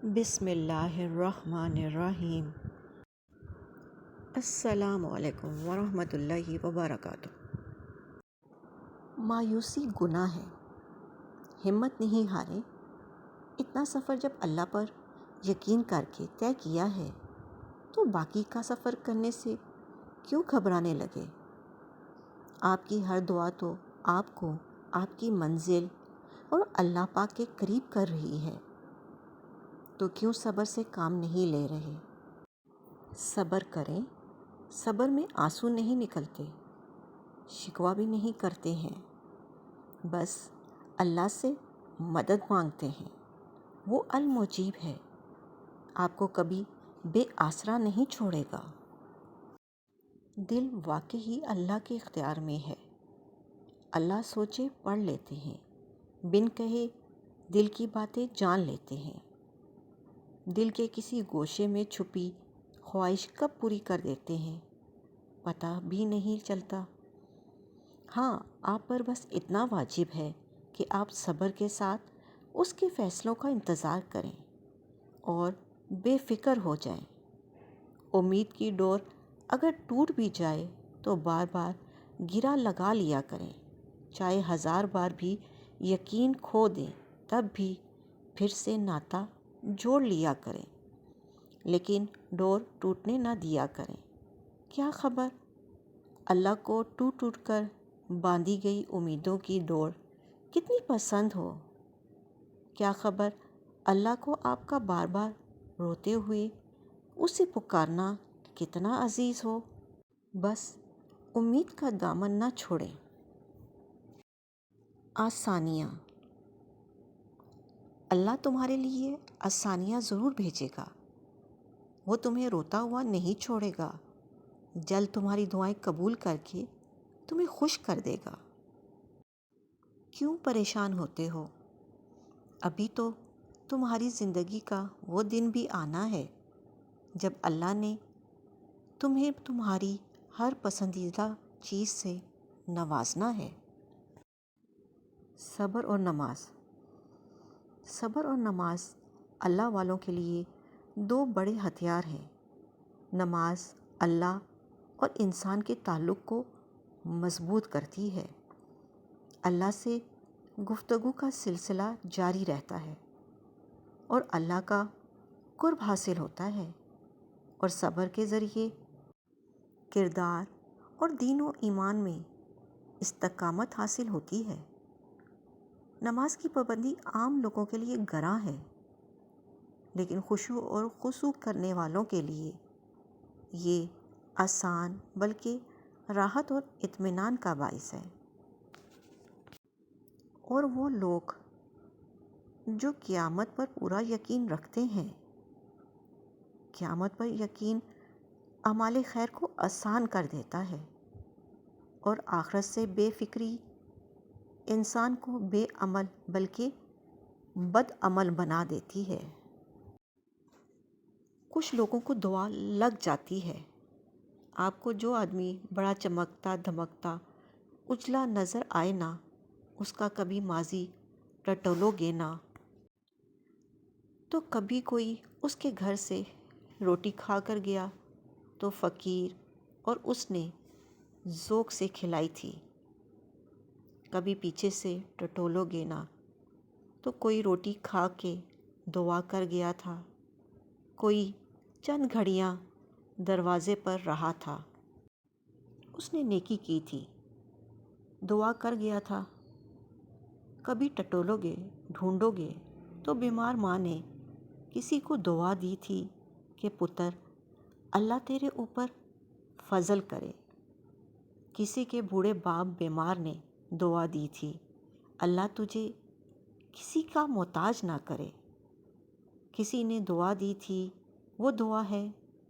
بسم اللہ الرحمن الرحیم۔ السلام علیکم ورحمۃ اللہ وبرکاتہ۔ مایوسی گناہ ہے، ہمت نہیں ہارے۔ اتنا سفر جب اللہ پر یقین کر کے طے کیا ہے تو باقی کا سفر کرنے سے کیوں گھبرانے لگے؟ آپ کی ہر دعا تو آپ کو آپ کی منزل اور اللہ پاک کے قریب کر رہی ہے، تو کیوں صبر سے کام نہیں لے رہے؟ صبر کریں، صبر میں آنسو نہیں نکلتے، شکوہ بھی نہیں کرتے ہیں، بس اللہ سے مدد مانگتے ہیں۔ وہ المجیب ہے، آپ کو کبھی بے آسرا نہیں چھوڑے گا۔ دل واقعی اللہ کے اختیار میں ہے، اللہ سوچے پڑھ لیتے ہیں، بن کہے دل کی باتیں جان لیتے ہیں۔ دل کے کسی گوشے میں چھپی خواہش کب پوری کر دیتے ہیں، پتہ بھی نہیں چلتا۔ ہاں، آپ پر بس اتنا واجب ہے کہ آپ صبر کے ساتھ اس کے فیصلوں کا انتظار کریں اور بے فکر ہو جائیں۔ امید کی ڈور اگر ٹوٹ بھی جائے تو بار بار گرا لگا لیا کریں، چاہے 1000 بار بھی یقین کھو دیں تب بھی پھر سے ناتا جوڑ لیا کریں، لیکن ڈور ٹوٹنے نہ دیا کریں۔ کیا خبر اللہ کو ٹوٹ ٹوٹ کر باندھی گئی امیدوں کی ڈور کتنی پسند ہو؟ کیا خبر اللہ کو آپ کا بار بار روتے ہوئے اسے پکارنا کتنا عزیز ہو؟ بس امید کا دامن نہ چھوڑیں۔ آسانیاں، اللہ تمہارے لیے آسانیاں ضرور بھیجے گا۔ وہ تمہیں روتا ہوا نہیں چھوڑے گا، جلد تمہاری دعائیں قبول کر کے تمہیں خوش کر دے گا۔ کیوں پریشان ہوتے ہو؟ ابھی تو تمہاری زندگی کا وہ دن بھی آنا ہے جب اللہ نے تمہیں تمہاری ہر پسندیدہ چیز سے نوازنا ہے۔ صبر اور نماز۔ صبر اور نماز اللہ والوں کے لیے دو بڑے ہتھیار ہیں۔ نماز اللہ اور انسان کے تعلق کو مضبوط کرتی ہے، اللہ سے گفتگو کا سلسلہ جاری رہتا ہے اور اللہ کا قرب حاصل ہوتا ہے، اور صبر کے ذریعے کردار اور دین و ایمان میں استقامت حاصل ہوتی ہے۔ نماز کی پابندی عام لوگوں کے لیے گراں ہے، لیکن خشوع اور خضوع کرنے والوں کے لیے یہ آسان بلکہ راحت اور اطمینان کا باعث ہے۔ اور وہ لوگ جو قیامت پر پورا یقین رکھتے ہیں، قیامت پر یقین اعمال خیر کو آسان کر دیتا ہے اور آخرت سے بے فکری انسان کو بے عمل بلکہ بد عمل بنا دیتی ہے۔ کچھ لوگوں کو دعا لگ جاتی ہے۔ آپ کو جو آدمی بڑا چمکتا دھمکتا اجلا نظر آئے نا، اس کا کبھی ماضی ٹٹولو گے نا، تو کبھی کوئی اس کے گھر سے روٹی کھا کر گیا تو فقیر اور اس نے ذوق سے کھلائی تھی۔ کبھی پیچھے سے ٹٹولو گے نا تو کوئی روٹی کھا کے دعا کر گیا تھا، کوئی چند گھڑیاں دروازے پر رہا تھا، اس نے نیکی کی تھی، دعا کر گیا تھا۔ کبھی ٹٹولو گے ڈھونڈو گے تو بیمار ماں نے کسی کو دعا دی تھی کہ پتر اللہ تیرے اوپر فضل کرے۔ کسی کے بوڑھے باپ بیمار نے دعا دی تھی، اللہ تجھے کسی کا محتاج نہ کرے۔ کسی نے دعا دی تھی، وہ دعا ہے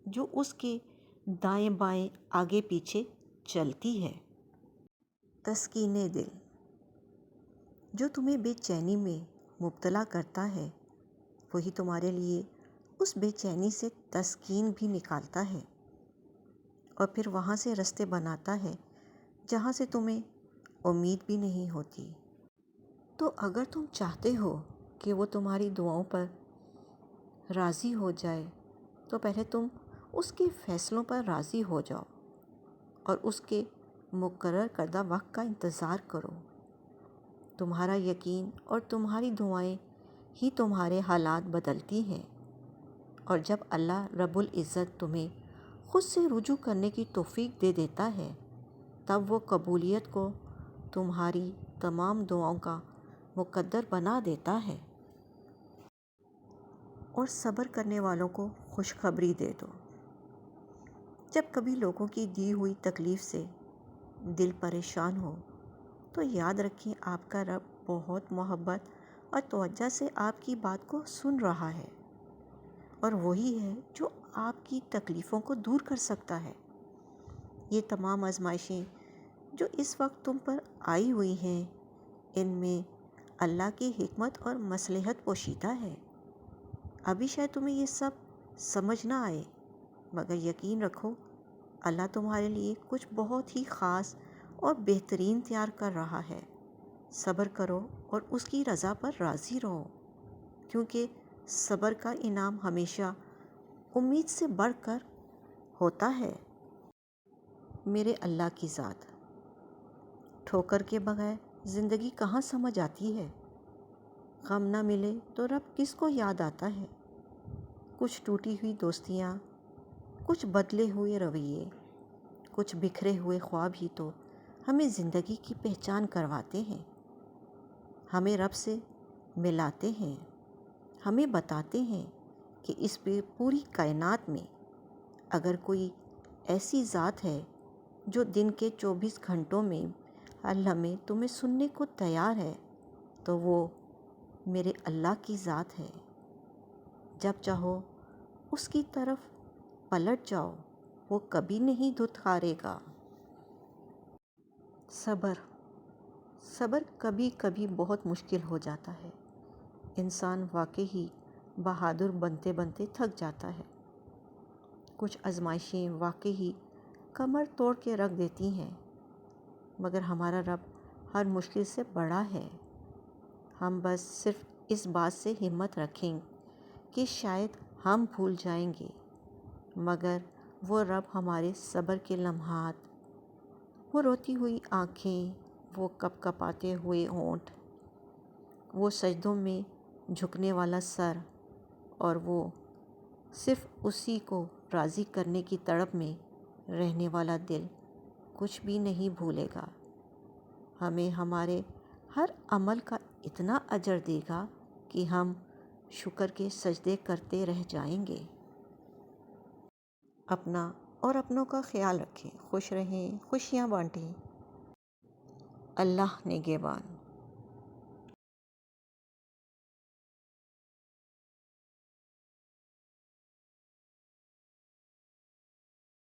جو اس کے دائیں بائیں آگے پیچھے چلتی ہے۔ تسکین دل، جو تمہیں بے چینی میں مبتلا کرتا ہے وہی تمہارے لیے اس بے چینی سے تسکین بھی نکالتا ہے اور پھر وہاں سے رستے بناتا ہے جہاں سے تمہیں امید بھی نہیں ہوتی۔ تو اگر تم چاہتے ہو کہ وہ تمہاری دعاؤں پر راضی ہو جائے تو پہلے تم اس کے فیصلوں پر راضی ہو جاؤ اور اس کے مقرر کردہ وقت کا انتظار کرو۔ تمہارا یقین اور تمہاری دعائیں ہی تمہارے حالات بدلتی ہیں، اور جب اللہ رب العزت تمہیں خود سے رجوع کرنے کی توفیق دے دیتا ہے تب وہ قبولیت کو تمہاری تمام دعاؤں کا مقدر بنا دیتا ہے۔ اور صبر کرنے والوں کو خوشخبری دے دو۔ جب کبھی لوگوں کی دی ہوئی تکلیف سے دل پریشان ہو تو یاد رکھیں آپ کا رب بہت محبت اور توجہ سے آپ کی بات کو سن رہا ہے، اور وہی ہے جو آپ کی تکلیفوں کو دور کر سکتا ہے۔ یہ تمام آزمائشیں جو اس وقت تم پر آئی ہوئی ہیں، ان میں اللہ کی حکمت اور مصلحت پوشیدہ ہے۔ ابھی شاید تمہیں یہ سب سمجھ نہ آئے، مگر یقین رکھو اللہ تمہارے لیے کچھ بہت ہی خاص اور بہترین تیار کر رہا ہے۔ صبر کرو اور اس کی رضا پر راضی رہو، کیونکہ صبر کا انعام ہمیشہ امید سے بڑھ کر ہوتا ہے۔ میرے اللہ کی ذات، ٹھوکر کے بغیر زندگی کہاں سمجھ آتی ہے؟ غم نہ ملے تو رب کس کو یاد آتا ہے؟ کچھ ٹوٹی ہوئی دوستیاں، کچھ بدلے ہوئے رویے، کچھ بکھرے ہوئے خواب ہی تو ہمیں زندگی کی پہچان کرواتے ہیں، ہمیں رب سے ملاتے ہیں، ہمیں بتاتے ہیں کہ اس پوری کائنات میں اگر کوئی ایسی ذات ہے جو دن کے 24 گھنٹوں میں ہر لمحے تمہیں سننے کو تیار ہے تو وہ میرے اللہ کی ذات ہے۔ جب چاہو اس کی طرف پلٹ جاؤ، وہ کبھی نہیں دھتکارے گا۔ صبر کبھی کبھی بہت مشکل ہو جاتا ہے۔ انسان واقعی بہادر بنتے بنتے تھک جاتا ہے۔ کچھ آزمائشیں واقعی کمر توڑ کے رکھ دیتی ہیں، مگر ہمارا رب ہر مشکل سے بڑا ہے۔ ہم بس صرف اس بات سے ہمت رکھیں کہ شاید ہم بھول جائیں گے، مگر وہ رب ہمارے صبر کے لمحات، وہ روتی ہوئی آنکھیں، وہ کپ کپاتے ہوئے ہونٹ، وہ سجدوں میں جھکنے والا سر، اور وہ صرف اسی کو راضی کرنے کی تڑپ میں رہنے والا دل کچھ بھی نہیں بھولے گا۔ ہمیں ہمارے ہر عمل کا اتنا اجر دے گا کہ ہم شکر کے سجدے کرتے رہ جائیں گے۔ اپنا اور اپنوں کا خیال رکھیں، خوش رہیں، خوشیاں بانٹیں۔ اللہ نگہبان۔